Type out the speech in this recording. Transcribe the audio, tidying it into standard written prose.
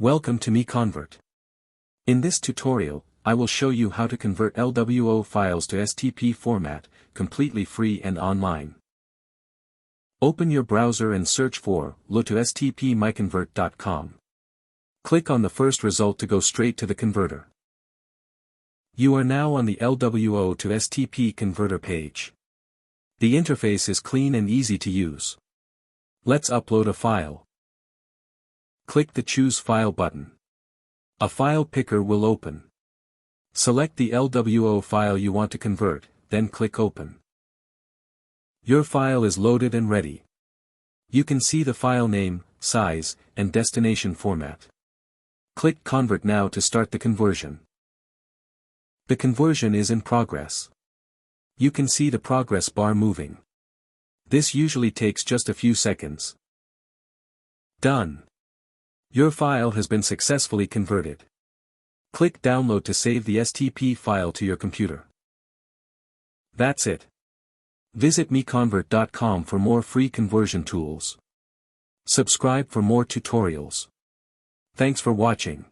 Welcome to MiConvert. In this tutorial, I will show you how to convert LWO files to STP format, completely free and online. Open your browser and search for LWO to STP MiConvert.com. Click on the first result to go straight to the converter. You are now on the LWO to STP converter page. The interface is clean and easy to use. Let's upload a file. Click the Choose File button. A file picker will open. Select the LWO file you want to convert, then click Open. Your file is loaded and ready. You can see the file name, size, and destination format. Click Convert now to start the conversion. The conversion is in progress. You can see the progress bar moving. This usually takes just a few seconds. Done. Your file has been successfully converted. Click Download to save the STP file to your computer. That's it. Visit MiConvert.com for more free conversion tools. Subscribe for more tutorials. Thanks for watching.